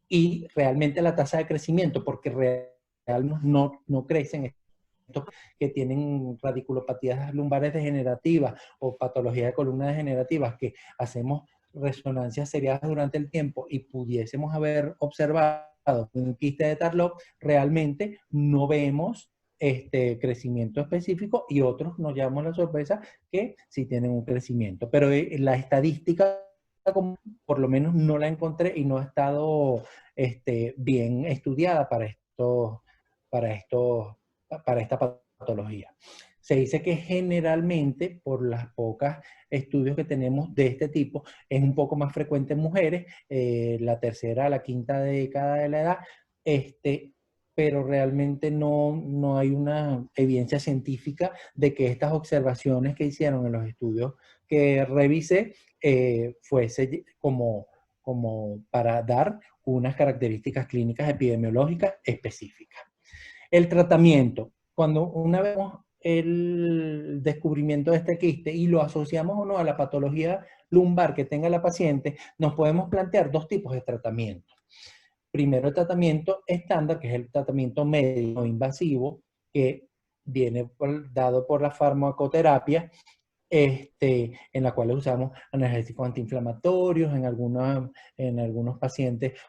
y realmente la tasa de crecimiento, porque realmente no crecen, que tienen radiculopatías lumbares degenerativas o patología de columna degenerativas, que hacemos resonancias seriadas durante el tiempo y pudiésemos haber observado un quiste de Tarlov, realmente no vemos crecimiento específico, y otros nos llevamos la sorpresa que sí tienen un crecimiento. Pero la estadística, por lo menos no la encontré y no ha estado bien estudiada para estos para esta patología. Se dice que generalmente, por las pocas estudios que tenemos de este tipo, es un poco más frecuente en mujeres, la tercera a la quinta década de la edad, pero realmente no hay una evidencia científica de que estas observaciones que hicieron en los estudios que revisé fuese como para dar unas características clínicas epidemiológicas específicas. El tratamiento, cuando una vez vemos el descubrimiento de este quiste y lo asociamos o no a la patología lumbar que tenga la paciente, nos podemos plantear dos tipos de tratamiento. Primero, el tratamiento estándar, que es el tratamiento médico invasivo, que viene dado por la farmacoterapia, en la cual usamos analgésicos antiinflamatorios, en algunos pacientes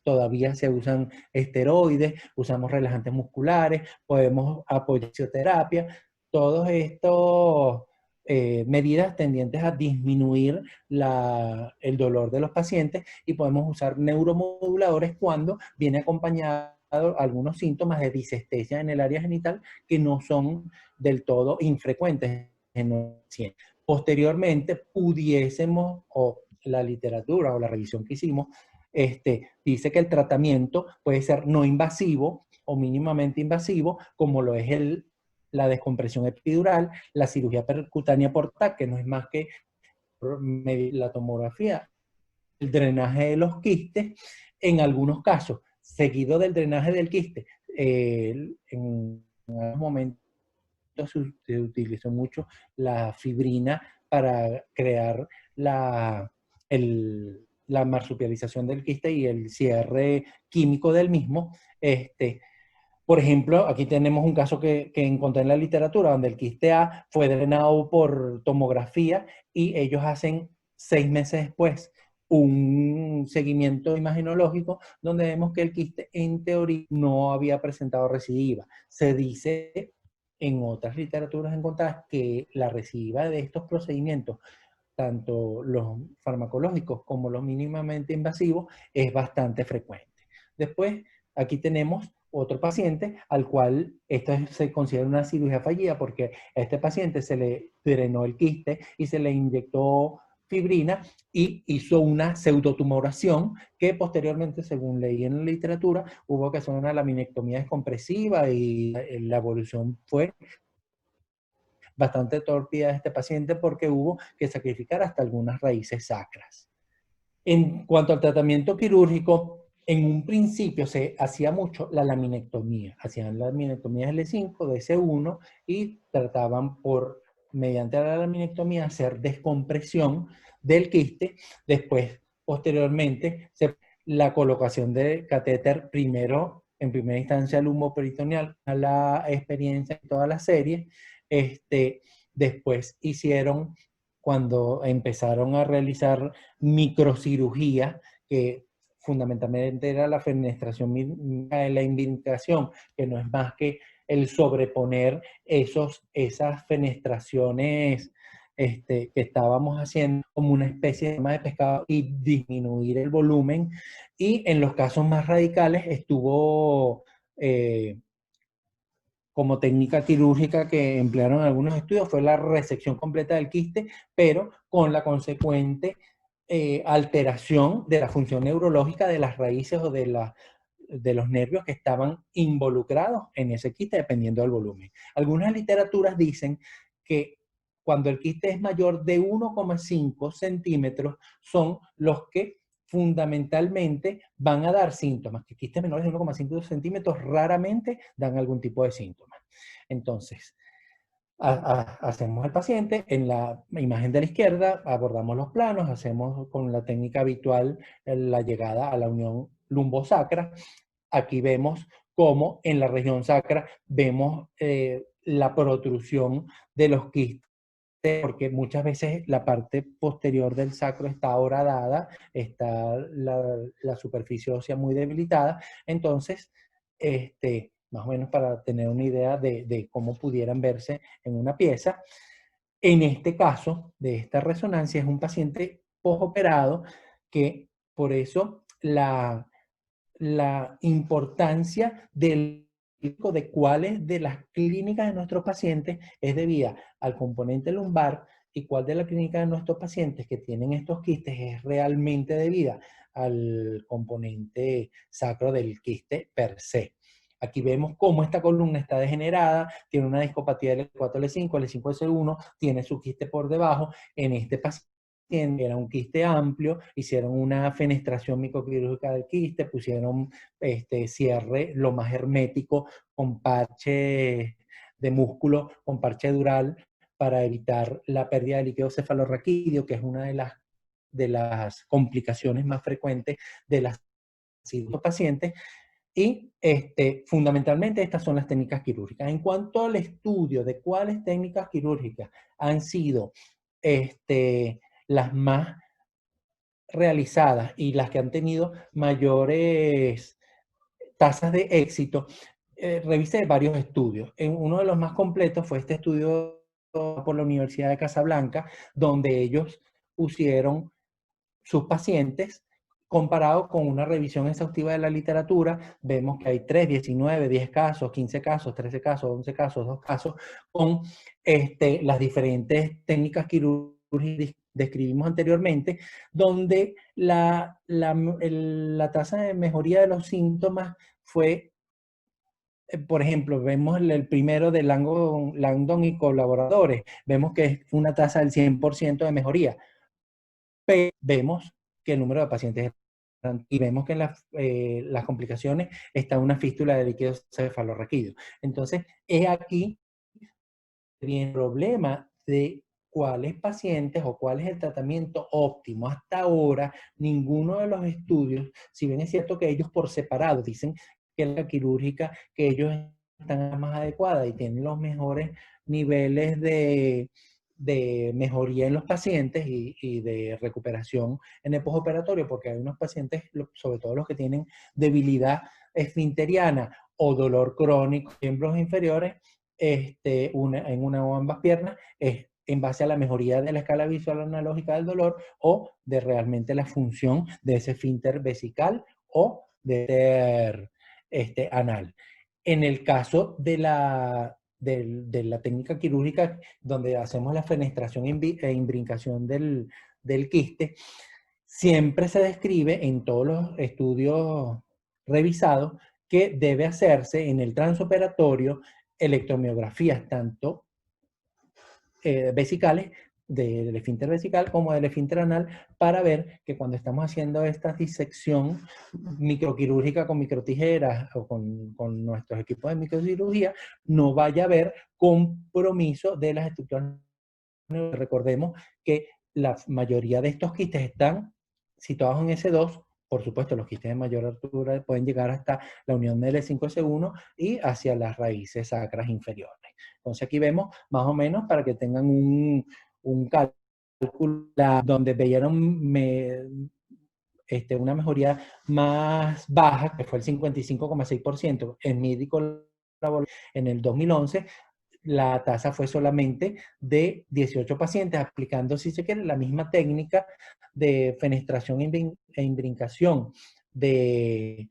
todavía se usan esteroides, usamos relajantes musculares, podemos apoyar fisioterapia, todos estos medidas tendientes a disminuir el dolor de los pacientes, y podemos usar neuromoduladores cuando viene acompañado algunos síntomas de disestesia en el área genital que no son del todo infrecuentes en el paciente. Posteriormente, pudiésemos, o la literatura o la revisión que hicimos, dice que el tratamiento puede ser no invasivo o mínimamente invasivo, como lo es la descompresión epidural, la cirugía percutánea por TAC, que no es más que la tomografía, el drenaje de los quistes, en algunos casos, seguido del drenaje del quiste. En algunos momentos se utilizó mucho la fibrina para crear la marsupialización del quiste y el cierre químico del mismo. Por ejemplo, aquí tenemos un caso que encontré en la literatura, donde el quiste A fue drenado por tomografía y ellos hacen 6 meses después un seguimiento imagenológico donde vemos que el quiste en teoría no había presentado recidiva. Se dice en otras literaturas encontradas que la recidiva de estos procedimientos, tanto los farmacológicos como los mínimamente invasivos, es bastante frecuente. Después, aquí tenemos otro paciente al cual esto se considera una cirugía fallida, porque a este paciente se le drenó el quiste y se le inyectó fibrina y hizo una pseudotumoración que posteriormente, según leí en la literatura, hubo que hacer una laminectomía descompresiva y la evolución fue bastante torpida de este paciente porque hubo que sacrificar hasta algunas raíces sacras. En cuanto al tratamiento quirúrgico, en un principio se hacía mucho la laminectomía. Hacían laminectomías L5, DC1 y trataban mediante la laminectomía, hacer descompresión del quiste. Después, posteriormente, la colocación de catéter primero, en primera instancia, lumboperitoneal, a la experiencia en toda la serie. Después hicieron, cuando empezaron a realizar microcirugía, que fundamentalmente era la fenestración de la invindicación, que no es más que el sobreponer esas fenestraciones que estábamos haciendo como una especie de pescado y disminuir el volumen. Y en los casos más radicales estuvo como técnica quirúrgica que emplearon algunos estudios, fue la resección completa del quiste, pero con la consecuente alteración de la función neurológica de las raíces o de los nervios que estaban involucrados en ese quiste, dependiendo del volumen. Algunas literaturas dicen que cuando el quiste es mayor de 1,5 centímetros son los que fundamentalmente van a dar síntomas, que quistes menores de 1,5 centímetros raramente dan algún tipo de síntomas. Entonces, hacemos al paciente en la imagen de la izquierda, abordamos los planos, hacemos con la técnica habitual la llegada a la unión lumbosacra. Aquí vemos cómo en la región sacra vemos la protrusión de los quistes, porque muchas veces la parte posterior del sacro está horadada, está la superficie ósea muy debilitada. Entonces, más o menos para tener una idea de cómo pudieran verse en una pieza. En este caso, de esta resonancia, es un paciente postoperado, que por eso la importancia de cuáles de las clínicas de nuestros pacientes es debida al componente lumbar y cuál de la clínica de nuestros pacientes que tienen estos quistes es realmente debida al componente sacro del quiste per se. Aquí vemos cómo esta columna está degenerada, tiene una discopatía L4, L5, L5, S1, tiene su quiste por debajo. En este paciente era un quiste amplio, hicieron una fenestración microquirúrgica del quiste, pusieron cierre lo más hermético con parche de músculo, con parche dural, para evitar la pérdida de líquido cefalorraquídeo, que es una de las complicaciones más frecuentes de las pacientes. Y fundamentalmente estas son las técnicas quirúrgicas. En cuanto al estudio de cuáles técnicas quirúrgicas han sido las más realizadas y las que han tenido mayores tasas de éxito, revisé varios estudios. Uno de los más completos fue este estudio por la Universidad de Casablanca, donde ellos pusieron sus pacientes comparado con una revisión exhaustiva de la literatura. Vemos que hay 3, 19, 10 casos, 15 casos, 13 casos, 11 casos, 2 casos, con las diferentes técnicas quirúrgicas que describimos anteriormente, donde la tasa de mejoría de los síntomas fue, por ejemplo, vemos el primero de Langdon y colaboradores, vemos que es una tasa del 100% de mejoría. Pero vemos que el número de pacientes es grande y vemos que en las complicaciones está una fístula de líquido cefalorraquídeo. Entonces, es aquí viene el problema de cuáles pacientes o cuál es el tratamiento óptimo. Hasta ahora, ninguno de los estudios, si bien es cierto que ellos por separado dicen que la quirúrgica, que ellos están más adecuada y tienen los mejores niveles de mejoría en los pacientes y de recuperación en el postoperatorio, porque hay unos pacientes, sobre todo los que tienen debilidad esfinteriana o dolor crónico en miembros inferiores, en una o ambas piernas, es en base a la mejoría de la escala visual analógica del dolor o de realmente la función de ese esfínter vesical o de anal. En el caso de la técnica quirúrgica donde hacemos la fenestración e imbricación del quiste, siempre se describe en todos los estudios revisados que debe hacerse en el transoperatorio electromiografías tanto vesicales, del esfínter vesical como del esfínter anal, para ver que cuando estamos haciendo esta disección microquirúrgica con microtijeras o con nuestros equipos de microcirugía, no vaya a haber compromiso de las estructuras. Recordemos que la mayoría de estos quistes están situados en S2. Por supuesto, los quistes de mayor altura pueden llegar hasta la unión del L5-S1 y hacia las raíces sacras inferiores. Entonces aquí vemos más o menos para que tengan un cálculo donde veían una mejoría más baja, que fue el 55,6% en médico en el 2011. La tasa fue solamente de 18 pacientes, aplicando, si se quiere, la misma técnica de fenestración e imbricación del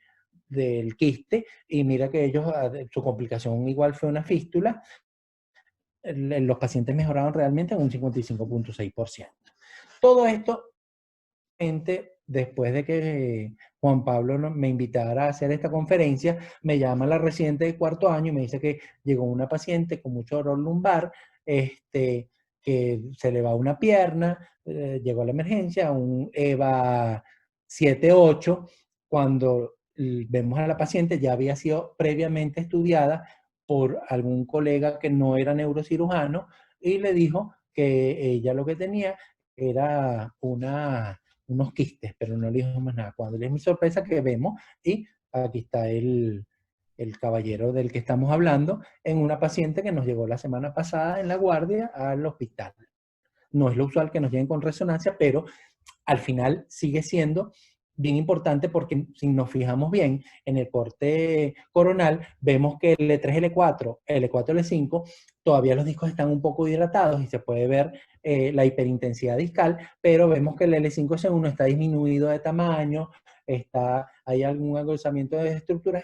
quiste, y mira que ellos, su complicación igual fue una fístula. Los pacientes mejoraron realmente en un 55,6%. Todo esto, después de que Juan Pablo me invitara a hacer esta conferencia, me llama la residente de cuarto año y me dice que llegó una paciente con mucho dolor lumbar, que se le va una pierna, llegó a la emergencia, un EVA 7-8, cuando vemos a la paciente ya había sido previamente estudiada por algún colega que no era neurocirujano y le dijo que ella lo que tenía era una unos quistes, pero no le dijimos más nada. Cuando es mi sorpresa que vemos, y aquí está el caballero del que estamos hablando, en una paciente que nos llegó la semana pasada en la guardia al hospital. No es lo usual que nos lleguen con resonancia, pero al final sigue siendo bien importante porque si nos fijamos bien en el corte coronal, vemos que el L3, L4, L4, L5, todavía los discos están un poco hidratados y se puede ver la hiperintensidad discal, pero vemos que el L5S1 está disminuido de tamaño, hay algún agrosamiento de estructuras,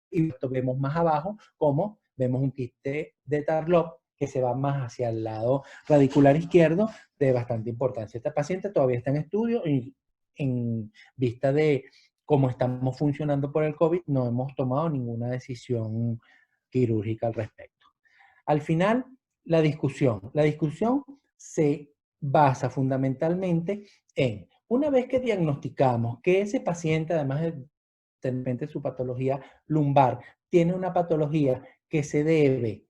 y vemos más abajo como vemos un quiste de Tarlov que se va más hacia el lado radicular izquierdo de bastante importancia. Esta paciente todavía está en estudio y en vista de cómo estamos funcionando por el COVID, no hemos tomado ninguna decisión quirúrgica al respecto. Al final, la discusión. La discusión se basa fundamentalmente en, una vez que diagnosticamos que ese paciente, además de su patología lumbar, tiene una patología que se debe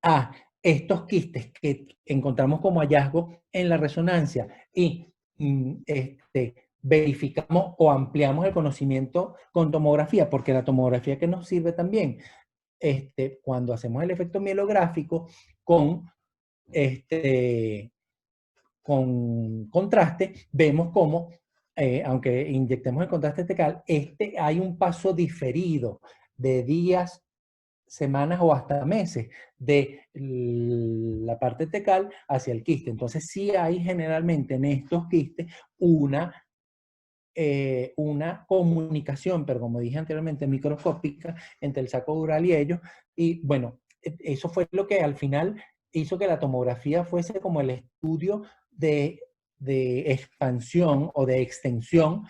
a estos quistes que encontramos como hallazgo en la resonancia y verificamos o ampliamos el conocimiento con tomografía, porque la tomografía que nos sirve también cuando hacemos el efecto mielográfico con, con contraste, vemos cómo, aunque inyectemos el contraste tecal, hay un paso diferido de días, semanas o hasta meses de la parte tecal hacia el quiste. Entonces sí hay generalmente en estos quistes una comunicación, pero como dije anteriormente, microscópica entre el saco dural y ellos. Y bueno, eso fue lo que al final hizo que la tomografía fuese como el estudio de expansión o de extensión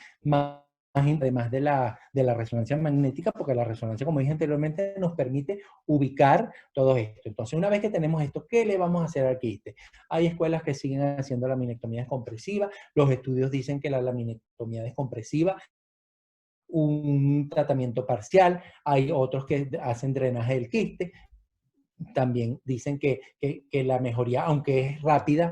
además de la resonancia magnética, porque la resonancia, como dije anteriormente, nos permite ubicar todo esto. Entonces, una vez que tenemos esto, ¿qué le vamos a hacer al quiste? Hay escuelas que siguen haciendo laminectomía descompresiva. Los estudios dicen que la laminectomía descompresiva, un tratamiento parcial. Hay otros que hacen drenaje del quiste. También dicen que la mejoría, aunque es rápida,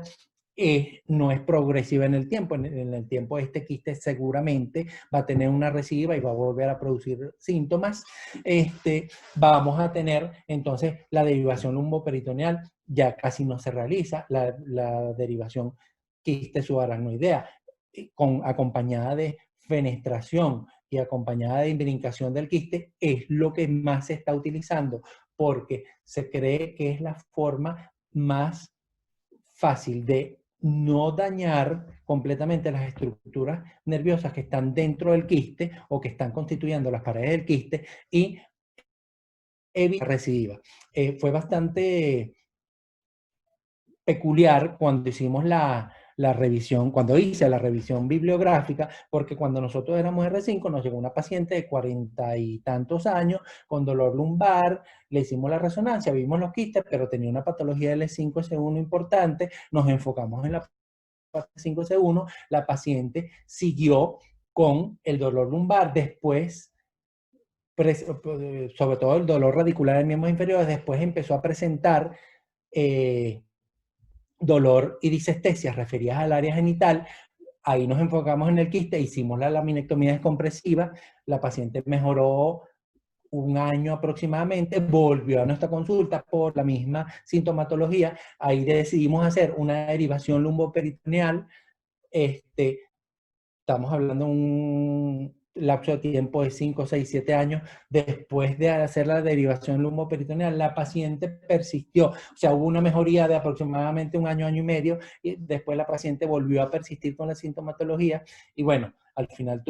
no es progresiva en el tiempo. En el tiempo este quiste seguramente va a tener una recidiva y va a volver a producir síntomas. Vamos a tener entonces la derivación lumboperitoneal, ya casi no se realiza, la derivación quiste subaracnoidea, acompañada de fenestración y acompañada de imbricación del quiste, es lo que más se está utilizando, porque se cree que es la forma más fácil de no dañar completamente las estructuras nerviosas que están dentro del quiste o que están constituyendo las paredes del quiste y evitar recidiva. Fue bastante peculiar cuando hicimos la revisión, cuando hice la revisión bibliográfica, porque cuando nosotros éramos R5 nos llegó una paciente de 40 y tantos años con dolor lumbar, le hicimos la resonancia, vimos los quistes, pero tenía una patología L5S1 importante, nos enfocamos en la parte 5S1, la paciente siguió con el dolor lumbar, después sobre todo el dolor radicular en miembros inferiores, después empezó a presentar dolor y disestesias referidas al área genital. Ahí nos enfocamos en el quiste, hicimos la laminectomía descompresiva, la paciente mejoró un año aproximadamente, volvió a nuestra consulta por la misma sintomatología. Ahí decidimos hacer una derivación lumboperitoneal. Estamos hablando de un lapso de tiempo de 5, 6, 7 años. Después de hacer la derivación lumboperitoneal, la paciente persistió. O sea, hubo una mejoría de aproximadamente un año, año y medio, y después la paciente volvió a persistir con la sintomatología. Y bueno, al final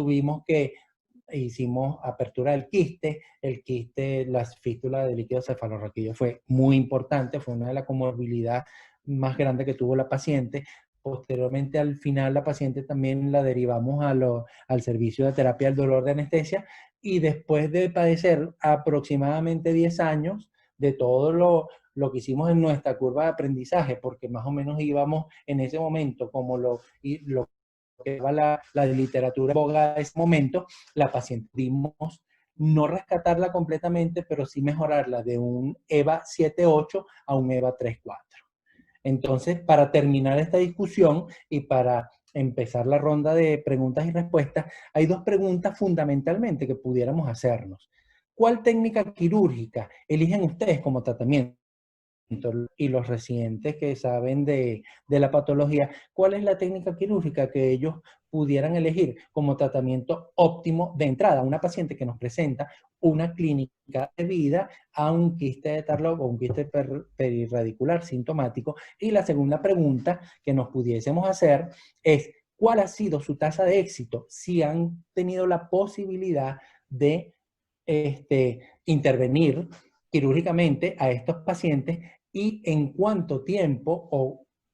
hicimos apertura del quiste. El quiste, la fístula de líquido cefalorraquídeo fue muy importante, fue una de las comorbilidades más grandes que tuvo la paciente. Posteriormente, al final, la paciente también la derivamos al servicio de terapia del dolor de anestesia, y después de padecer aproximadamente 10 años de todo lo que hicimos en nuestra curva de aprendizaje, porque más o menos íbamos en ese momento como lo que va la literatura en boga de ese momento, la paciente dimos no rescatarla completamente, pero sí mejorarla de un EVA 7-8 a un EVA 3-4. Entonces, para terminar esta discusión y para empezar la ronda de preguntas y respuestas, hay dos preguntas fundamentalmente que pudiéramos hacernos. ¿Cuál técnica quirúrgica eligen ustedes como tratamiento? Y los residentes que saben de la patología, ¿cuál es la técnica quirúrgica que ellos pudieran elegir como tratamiento óptimo de entrada? Una paciente que nos presenta una clínica de vida a un quiste de Tarlov o un quiste perirradicular sintomático. Y la segunda pregunta que nos pudiésemos hacer es, ¿cuál ha sido su tasa de éxito? Si han tenido la posibilidad de intervenir quirúrgicamente a estos pacientes y en cuánto tiempo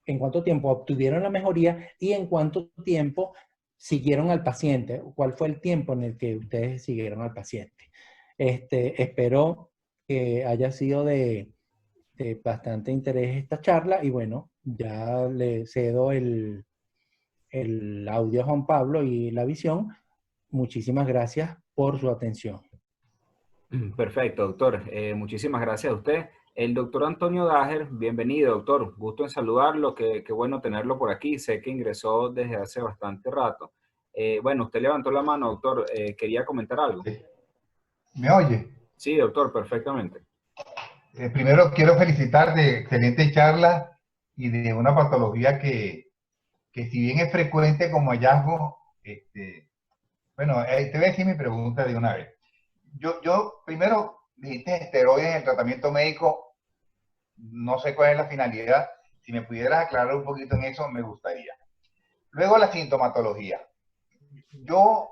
obtuvieron la mejoría y en cuánto tiempo siguieron al paciente, cuál fue el tiempo en el que ustedes siguieron al paciente. Espero que haya sido de bastante interés esta charla y bueno, ya le cedo el audio a Juan Pablo y la visión. Muchísimas gracias por su atención. Perfecto, doctor. Muchísimas gracias a usted. El doctor Antonio Daher, bienvenido, doctor. Gusto en saludarlo. Qué bueno tenerlo por aquí. Sé que ingresó desde hace bastante rato. Bueno, usted levantó la mano, doctor. ¿Quería comentar algo? ¿Me oye? Sí, doctor, perfectamente. Primero quiero felicitar de excelente charla y de una patología que si bien es frecuente como hallazgo, bueno, te voy a decir mi pregunta de una vez. Yo primero dijiste esteroides en el tratamiento médico, no sé cuál es la finalidad. Si me pudieras aclarar un poquito en eso, me gustaría. Luego la sintomatología. Yo,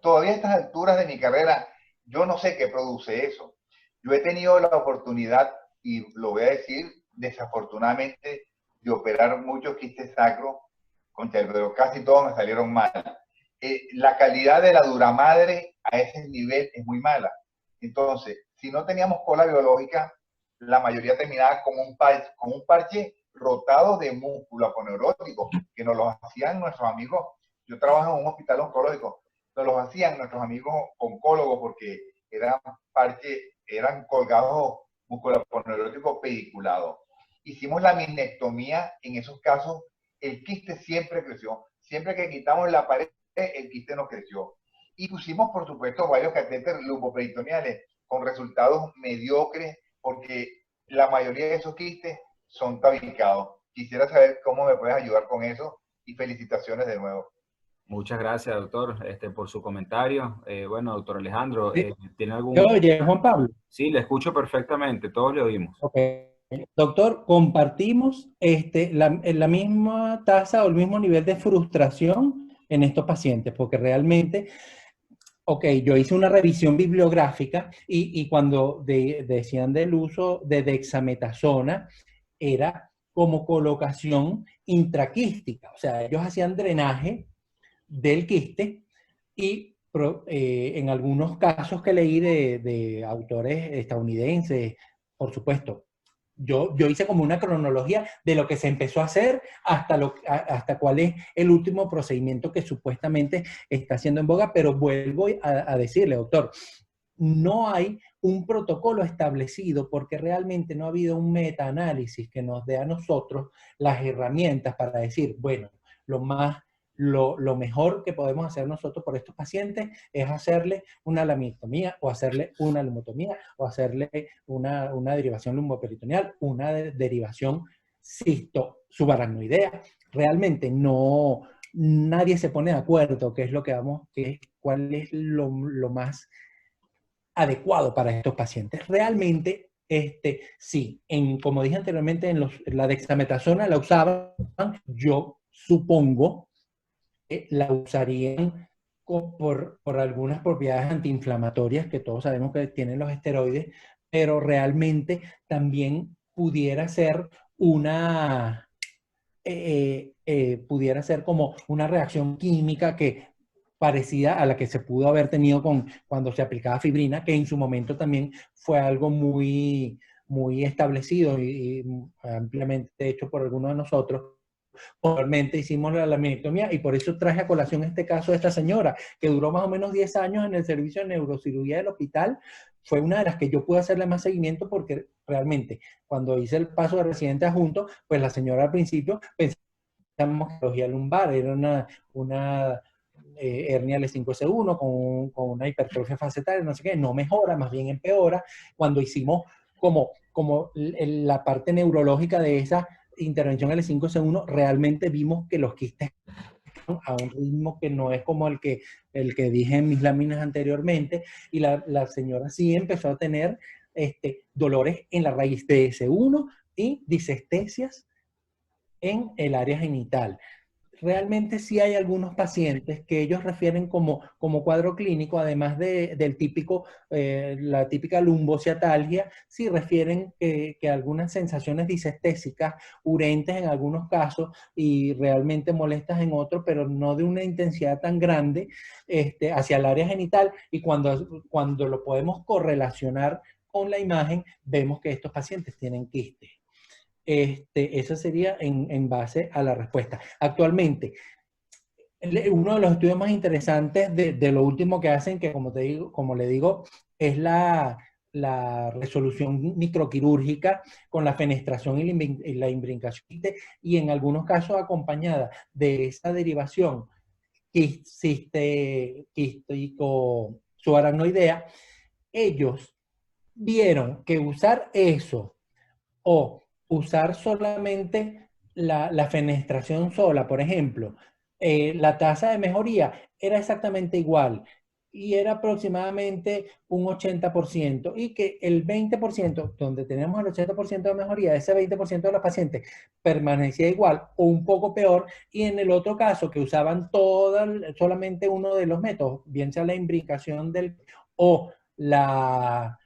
todavía a estas alturas de mi carrera, yo no sé qué produce eso. Yo he tenido la oportunidad, y lo voy a decir, desafortunadamente, de operar muchos quistes sacros, pero casi todos me salieron mal. La calidad de la duramadre a ese nivel es muy mala. Entonces, si no teníamos cola biológica, la mayoría terminaba con un parche rotado de músculo aponeurótico, que nos lo hacían nuestros amigos. Yo trabajo en un hospital oncológico, nos los hacían nuestros amigos oncólogos porque eran colgados musculoaponeuróticos pediculados. Hicimos la minectomía, en esos casos el quiste siempre creció. Siempre que quitamos la pared, el quiste no creció. Y pusimos, por supuesto, varios catéteres lumboperitoneales con resultados mediocres porque la mayoría de esos quistes son tabicados. Quisiera saber cómo me puedes ayudar con eso y felicitaciones de nuevo. Muchas gracias, doctor, por su comentario. Bueno, doctor Alejandro, Sí. ¿tiene algún...? Oye, Juan Pablo. Sí, le escucho perfectamente, todos le oímos. Okay. Doctor, compartimos la misma tasa o el mismo nivel de frustración en estos pacientes, porque realmente, yo hice una revisión bibliográfica y cuando decían del uso de dexametasona, era como colocación intraquística, o sea, ellos hacían drenaje del quiste y en algunos casos que leí de autores estadounidenses, por supuesto, yo hice como una cronología de lo que se empezó a hacer hasta cuál es el último procedimiento que supuestamente está siendo en boga, pero vuelvo a decirle, doctor, no hay un protocolo establecido porque realmente no ha habido un metaanálisis que nos dé a nosotros las herramientas para decir, bueno, lo mejor que podemos hacer nosotros por estos pacientes es hacerle una laminectomía o hacerle una lumotomía o hacerle una derivación lumboperitoneal, una derivación cisto-subaracnoidea. Realmente nadie se pone de acuerdo qué es lo que cuál es lo más adecuado para estos pacientes. Realmente, sí, como dije anteriormente, la dexametasona la usaban, yo supongo que la usarían por algunas propiedades antiinflamatorias que todos sabemos que tienen los esteroides, pero realmente también pudiera ser pudiera ser como una reacción química parecida a la que se pudo haber tenido cuando se aplicaba fibrina, que en su momento también fue algo muy, muy establecido y ampliamente hecho por algunos de nosotros. Posteriormente hicimos la laminectomía y por eso traje a colación este caso de esta señora, que duró más o menos 10 años en el servicio de neurocirugía del hospital. Fue una de las que yo pude hacerle más seguimiento porque realmente cuando hice el paso de residente adjunto, pues la señora al principio pensaba patología lumbar, era una hernia L5S1 con una hipertrofia facetaria, no sé qué, no mejora, más bien empeora. Cuando hicimos como la parte neurológica de esa intervención L5S1, realmente vimos que los quistes a un ritmo que no es como el que dije en mis láminas anteriormente, y la señora sí empezó a tener dolores en la raíz de S1 y disestesias en el área genital. Realmente sí hay algunos pacientes que ellos refieren como cuadro clínico, además del típico, la típica lumbociatalgia, sí refieren que algunas sensaciones disestésicas, urentes en algunos casos y realmente molestas en otros, pero no de una intensidad tan grande hacia el área genital, y cuando lo podemos correlacionar con la imagen, vemos que estos pacientes tienen quistes. Eso sería en base a la respuesta. Actualmente, uno de los estudios más interesantes de lo último que hacen, que como le digo, es la resolución microquirúrgica con la fenestración y la imbricación, y en algunos casos acompañada de esa derivación quístico-subaracnoidea. Ellos vieron que usar eso o usar solamente la fenestración sola, por ejemplo, la tasa de mejoría era exactamente igual y era aproximadamente un 80%, y que el 20%, donde tenemos el 80% de mejoría, ese 20% de los pacientes permanecía igual o un poco peor, y en el otro caso que usaban solamente uno de los métodos, bien sea la imbricación o la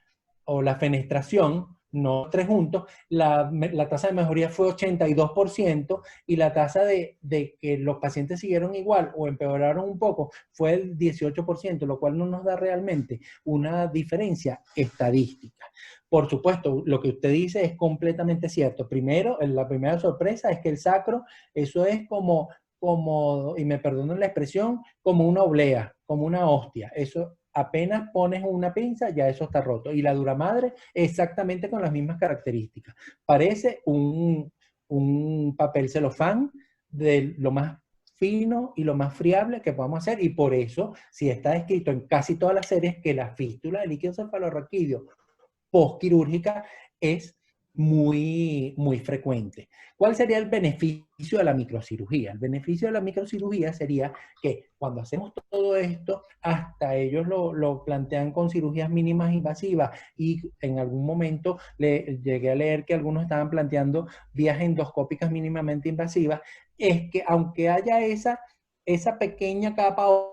fenestración, no tres juntos, la tasa de mejoría fue 82%, y la tasa de que los pacientes siguieron igual o empeoraron un poco fue el 18%, lo cual no nos da realmente una diferencia estadística. Por supuesto, lo que usted dice es completamente cierto. Primero, la primera sorpresa es que el sacro, eso es como, y me perdonan la expresión, como una oblea, como una hostia. Eso apenas pones una pinza, ya eso está roto. Y la duramadre, exactamente con las mismas características. Parece un papel celofán de lo más fino y lo más friable que podamos hacer, y por eso, si está escrito en casi todas las series que la fístula del líquido cefalorraquídeo postquirúrgica es muy, muy frecuente. ¿Cuál sería el beneficio de la microcirugía? El beneficio de la microcirugía sería que cuando hacemos todo esto, hasta ellos lo plantean con cirugías mínimas invasivas, y en algún momento llegué a leer que algunos estaban planteando vías endoscópicas mínimamente invasivas. Es que aunque haya esa pequeña capa o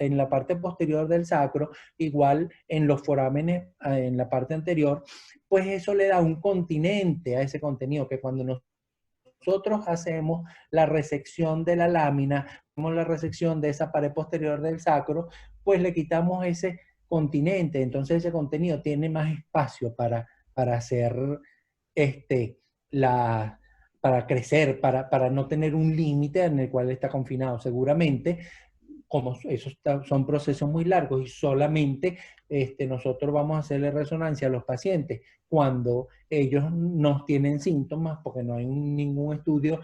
en la parte posterior del sacro, igual en los forámenes, en la parte anterior, pues eso le da un continente a ese contenido, que cuando nosotros hacemos la resección de la lámina, hacemos la resección de esa pared posterior del sacro, pues le quitamos ese continente, entonces ese contenido tiene más espacio para hacer para crecer, para no tener un límite en el cual está confinado. Seguramente, como esos son procesos muy largos y solamente nosotros vamos a hacerle resonancia a los pacientes cuando ellos no tienen síntomas, porque no hay ningún estudio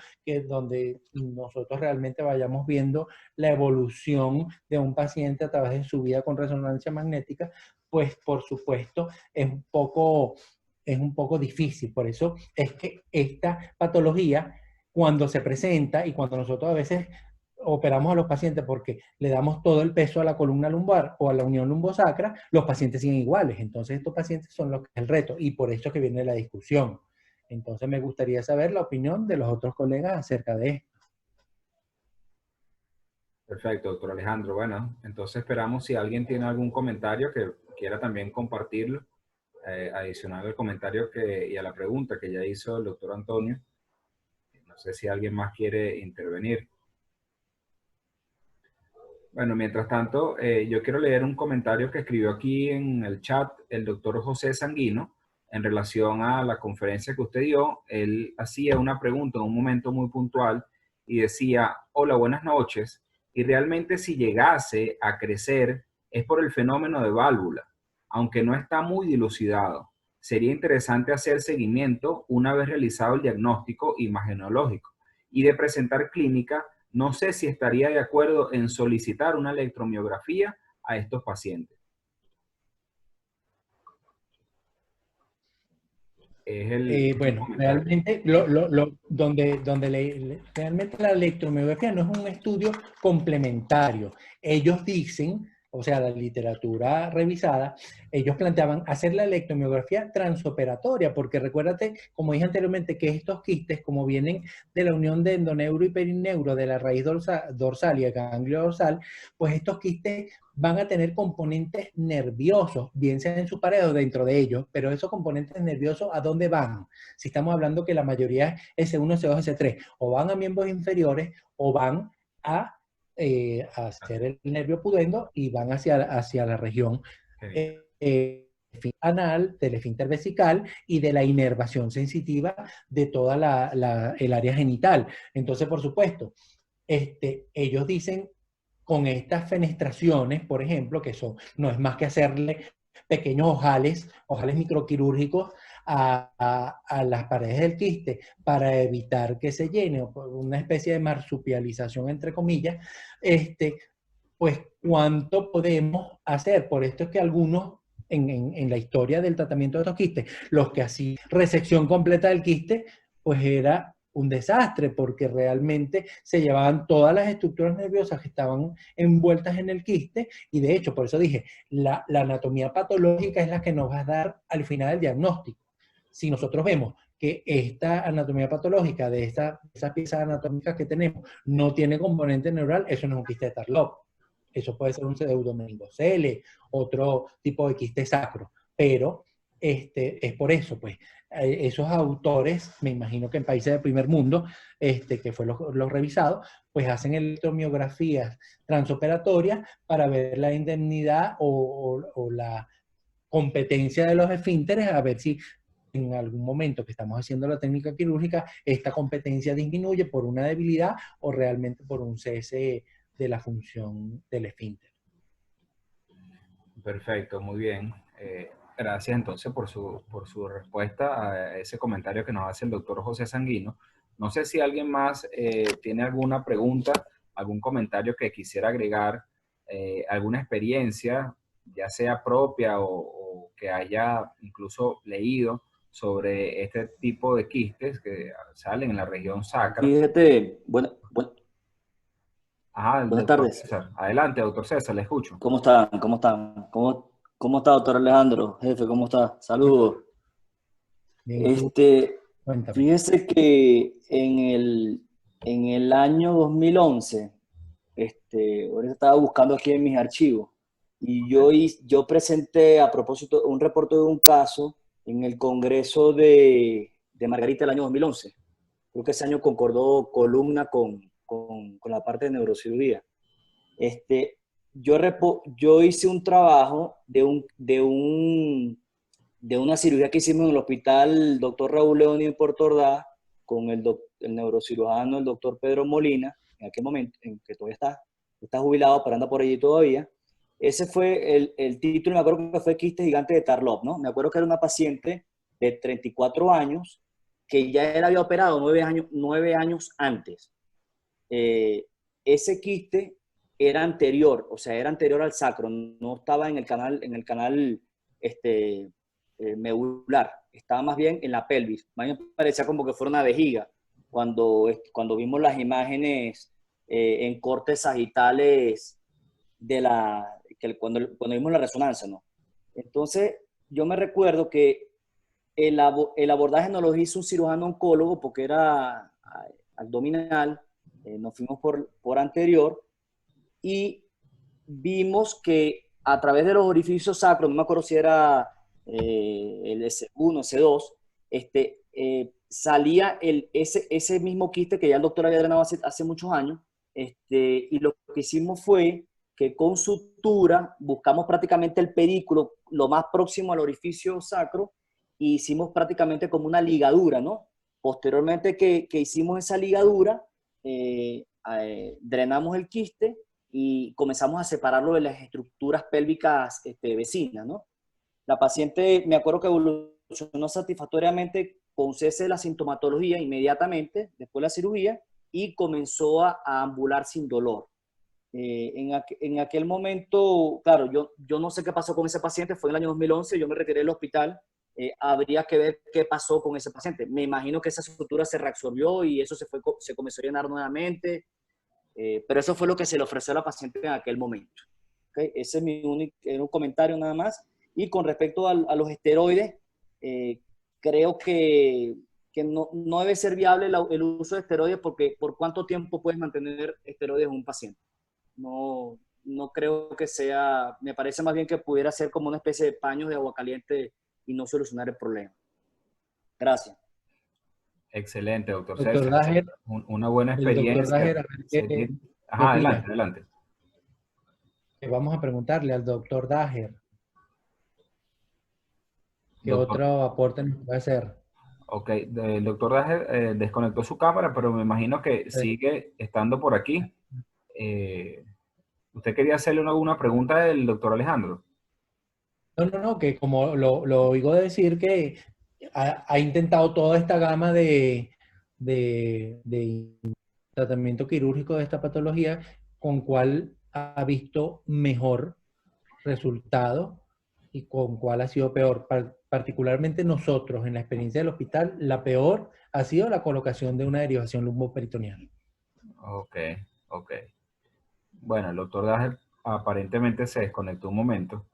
donde nosotros realmente vayamos viendo la evolución de un paciente a través de su vida con resonancia magnética, pues por supuesto es un poco difícil. Por eso es que esta patología, cuando se presenta y cuando nosotros a veces operamos a los pacientes porque le damos todo el peso a la columna lumbar o a la unión lumbosacra, los pacientes siguen iguales. Entonces estos pacientes son los que es el reto, y por eso es que viene la discusión. Entonces me gustaría saber la opinión de los otros colegas acerca de esto. Perfecto, doctor Alejandro. Bueno, entonces esperamos si alguien tiene algún comentario que quiera también compartirlo, adicional al comentario y a la pregunta que ya hizo el doctor Antonio. No sé si alguien más quiere intervenir. Bueno, mientras tanto, yo quiero leer un comentario que escribió aquí en el chat el doctor José Sanguino en relación a la conferencia que usted dio. Él hacía una pregunta en un momento muy puntual y decía: hola, buenas noches. Y realmente si llegase a crecer es por el fenómeno de válvula, aunque no está muy dilucidado. Sería interesante hacer seguimiento una vez realizado el diagnóstico imagenológico. y de presentar clínica, no sé si estaría de acuerdo en solicitar una electromiografía a estos pacientes. Es el Bueno, comentario. realmente, realmente la electromiografía no es un estudio complementario. Ellos dicen, o sea, la literatura revisada, ellos planteaban hacer la electromiografía transoperatoria, porque recuérdate, como dije anteriormente, que estos quistes, como vienen de la unión de endoneuro y perineuro, de la raíz dorsal y el ganglio dorsal, pues estos quistes van a tener componentes nerviosos, bien sea en su pared o dentro de ellos, pero esos componentes nerviosos, ¿a dónde van? Si estamos hablando que la mayoría es S1, S2, S3, o van a miembros inferiores o van a hacer el nervio pudendo y van hacia la región anal, del esfínter vesical y de la inervación sensitiva de toda el área genital. Entonces, por supuesto, ellos dicen con estas fenestraciones, por ejemplo, que no es más que hacerle pequeños ojales microquirúrgicos a las paredes del quiste para evitar que se llene, o una especie de marsupialización, entre comillas, pues cuánto podemos hacer. Por esto es que algunos, en la historia del tratamiento de estos quistes, los que hacían resección completa del quiste, pues era un desastre, porque realmente se llevaban todas las estructuras nerviosas que estaban envueltas en el quiste, y de hecho, por eso dije, la anatomía patológica es la que nos va a dar al final el diagnóstico. Si nosotros vemos que esta anatomía patológica de esas piezas anatómicas que tenemos no tiene componente neural, eso no es un quiste de Tarlov. Eso puede ser un pseudomeningocele, otro tipo de quiste sacro, pero es por eso, pues, esos autores, me imagino que en países del primer mundo, que fue los revisados, pues hacen electromiografías transoperatorias para ver la indemnidad o la competencia de los esfínteres, a ver si en algún momento que estamos haciendo la técnica quirúrgica, esta competencia disminuye por una debilidad o realmente por un cese de la función del esfínter. Perfecto, muy bien. Gracias entonces por su respuesta a ese comentario que nos hace el doctor José Sanguino. No sé si alguien más tiene alguna pregunta, algún comentario que quisiera agregar, alguna experiencia, ya sea propia o que haya incluso leído sobre este tipo de quistes que salen en la región sacra. Fíjate, Ajá, el buenas doctor tardes. César. Adelante, doctor César, le escucho. ¿Cómo están? ¿Cómo están? ¿Cómo está, doctor Alejandro? Jefe, ¿cómo está? Saludos. Bien, cuéntame. Fíjese que en el año 2011, ahorita estaba buscando aquí en mis archivos, y yo presenté a propósito un reporte de un caso en el Congreso de Margarita el año 2011. Creo que ese año concordó columna con la parte de neurocirugía. Yo hice un trabajo de una cirugía que hicimos en el hospital Dr. Raúl Leónido en Puerto Ordaz con el neurocirujano, el doctor Pedro Molina, en aquel momento, en que todavía está jubilado, pero anda por allí todavía. Ese fue el título, me acuerdo que fue quiste gigante de Tarlov, ¿no? Me acuerdo que era una paciente de 34 años que ya él había operado 9 años antes. Ese quiste era anterior, o sea, era anterior al sacro, no estaba en el canal medular, estaba más bien en la pelvis. A mí me parecía como que fuera una vejiga. Cuando vimos las imágenes en cortes sagitales cuando vimos la resonancia, ¿no? Entonces, yo me recuerdo que el abordaje no lo hizo un cirujano oncólogo porque era abdominal, nos fuimos por anterior y vimos que a través de los orificios sacros, no me acuerdo si era el S1, S2, salía ese mismo quiste que ya el doctor había drenado hace muchos años, y lo que hicimos fue que con sutura buscamos prácticamente el pedículo lo más próximo al orificio sacro y hicimos prácticamente como una ligadura, ¿no? Posteriormente que hicimos esa ligadura, drenamos el quiste y comenzamos a separarlo de las estructuras pélvicas vecinas, ¿no? La paciente, me acuerdo que evolucionó satisfactoriamente con cese de la sintomatología inmediatamente después de la cirugía y comenzó a ambular sin dolor. En aquel momento, claro, yo no sé qué pasó con ese paciente, fue en el año 2011, yo me retiré del hospital, habría que ver qué pasó con ese paciente. Me imagino que esa estructura se reabsorbió y eso se comenzó a llenar nuevamente, pero eso fue lo que se le ofreció a la paciente en aquel momento. ¿Okay? Ese es mi único un comentario nada más. Y con respecto a los esteroides, creo que no debe ser viable el uso de esteroides porque ¿por cuánto tiempo puedes mantener esteroides en un paciente? No, no creo que sea, me parece más bien que pudiera ser como una especie de paños de agua caliente y no solucionar el problema. Gracias. Excelente, doctor Doctor César. Dager, Una buena el doctor experiencia. Dager, a ver qué Ajá, adelante, opina. adelante. Vamos a preguntarle al doctor Dager qué Doctor, otro aporte nos puede hacer. ok, el doctor Dager desconectó su cámara, pero me imagino que sigue estando por aquí. ¿Usted quería hacerle alguna pregunta del doctor Alejandro? No, que como lo oigo decir que ha intentado toda esta gama de tratamiento quirúrgico de esta patología, con cuál ha visto mejor resultado y con cuál ha sido peor. Particularmente nosotros, en la experiencia del hospital, la peor ha sido la colocación de una derivación lumboperitoneal. Ok, ok. Bueno, el doctor Dager aparentemente se desconectó un momento.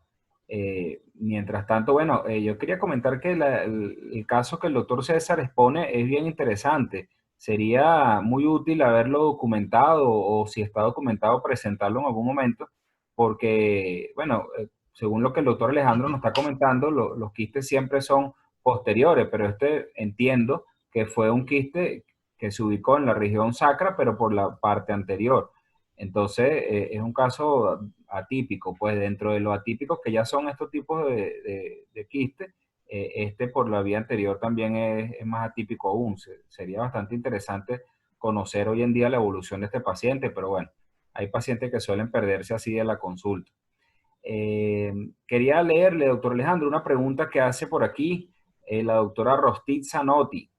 Mientras tanto, bueno, yo quería comentar que el caso que el doctor César expone es bien interesante. Sería muy útil haberlo documentado o si está documentado, presentarlo en algún momento, porque, bueno, según lo que el doctor Alejandro nos está comentando, los quistes siempre son posteriores, pero este entiendo que fue un quiste que se ubicó en la región sacra, pero por la parte anterior. Entonces, es un caso atípico, pues dentro de lo atípicos que ya son estos tipos de quistes, este por la vía anterior también es más atípico aún. Sería bastante interesante conocer hoy en día la evolución de este paciente, pero bueno, hay pacientes que suelen perderse así de la consulta. Quería leerle, doctor Alejandro, una pregunta que hace por aquí la doctora Rostit Zanotti.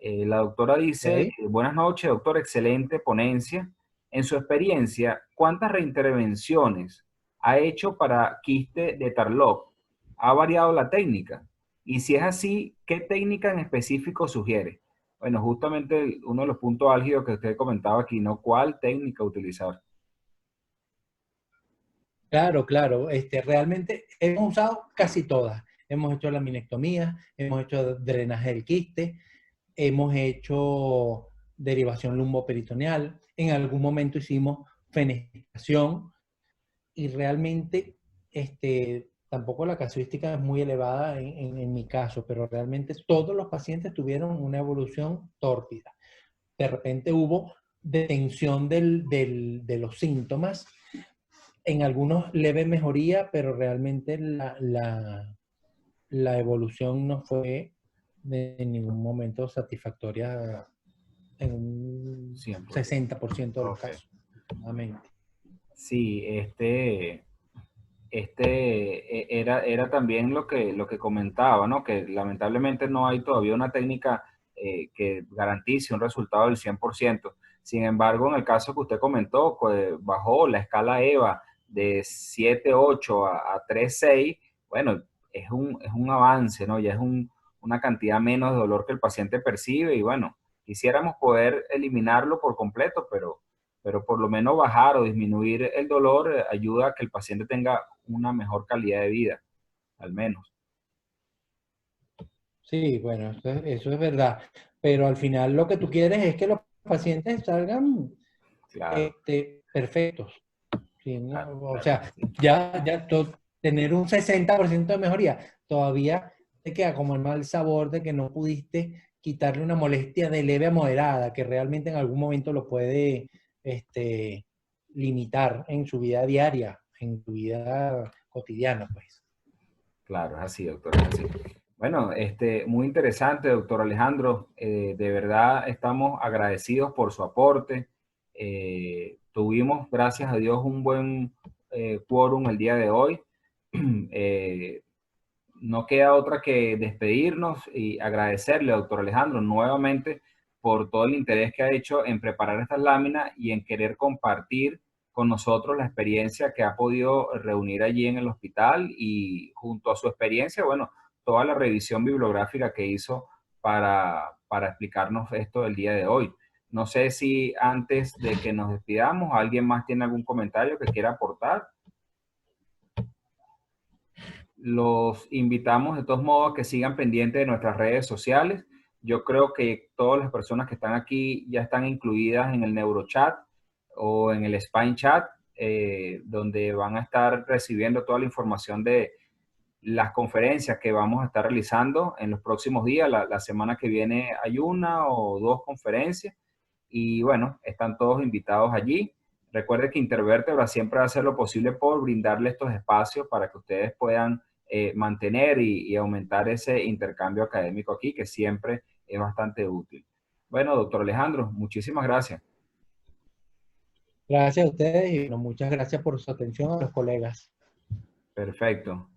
La doctora dice, ¿Okay? buenas noches, doctor, excelente ponencia. En su experiencia, ¿cuántas reintervenciones ha hecho para quiste de Tarlov? ¿Ha variado la técnica? Y si es así, ¿qué técnica en específico sugiere? Bueno, justamente uno de los puntos álgidos que usted comentaba aquí, ¿no? ¿Cuál técnica utilizar? Claro. Realmente hemos usado casi todas. Hemos hecho laminectomía, hemos hecho drenaje del quiste, hemos hecho derivación lumboperitoneal, en algún momento hicimos fenestración y realmente tampoco la casuística es muy elevada en mi caso, pero realmente todos los pacientes tuvieron una evolución tórpida. De repente hubo detención de los síntomas, en algunos leve mejoría, pero realmente la evolución no fue en ningún momento satisfactoria en un 100%. 60% de los Ok. casos, aproximadamente. Sí, era también lo que comentaba, ¿no? Que lamentablemente no hay todavía una técnica que garantice un resultado del 100%. Sin embargo, en el caso que usted comentó, pues, bajó la escala EVA de 7,8 a 3,6, bueno, es un avance, ¿no? Ya es una cantidad menos de dolor que el paciente percibe y bueno, quisiéramos poder eliminarlo por completo, pero por lo menos bajar o disminuir el dolor ayuda a que el paciente tenga una mejor calidad de vida, al menos. Sí, bueno, eso es verdad. Pero al final lo que tú quieres es que los pacientes salgan Claro, perfectos. ¿Sí? claro, O claro. sea, tener un 60% de mejoría, todavía te queda como el mal sabor de que no pudiste quitarle una molestia de leve a moderada, que realmente en algún momento lo puede limitar en su vida diaria, en su vida cotidiana, pues. Claro, es así, doctor, es así. Bueno, muy interesante, doctor Alejandro. De verdad estamos agradecidos por su aporte. Tuvimos, gracias a Dios, un buen quórum el día de hoy. No queda otra que despedirnos y agradecerle, doctor Alejandro, nuevamente por todo el interés que ha hecho en preparar estas láminas y en querer compartir con nosotros la experiencia que ha podido reunir allí en el hospital y junto a su experiencia, bueno, toda la revisión bibliográfica que hizo para explicarnos esto del día de hoy. No sé si antes de que nos despidamos, ¿alguien más tiene algún comentario que quiera aportar? Los invitamos de todos modos a que sigan pendientes de nuestras redes sociales. Yo creo que todas las personas que están aquí ya están incluidas en el NeuroChat o en el Spine Chat, donde van a estar recibiendo toda la información de las conferencias que vamos a estar realizando en los próximos días. La semana que viene hay una o dos conferencias y bueno, están todos invitados allí. Recuerde que Intervértebra siempre va a hacer lo posible por brindarle estos espacios para que ustedes puedan mantener y aumentar ese intercambio académico aquí, que siempre es bastante útil. Bueno, doctor Alejandro, muchísimas gracias. Gracias a ustedes y bueno, muchas gracias por su atención a los colegas. Perfecto.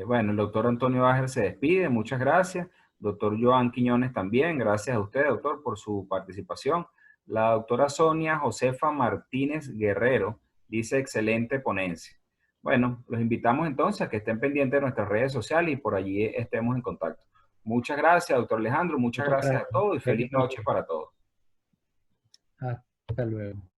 Bueno, el doctor Antonio Ángel se despide, muchas gracias. Doctor Joan Quiñones también, gracias a usted, doctor, por su participación. La doctora Sonia Josefa Martínez Guerrero dice excelente ponencia. Bueno, los invitamos entonces a que estén pendientes de nuestras redes sociales y por allí estemos en contacto. Muchas gracias, doctor Alejandro, muchas gracias a todos y feliz noche para todos. Hasta luego.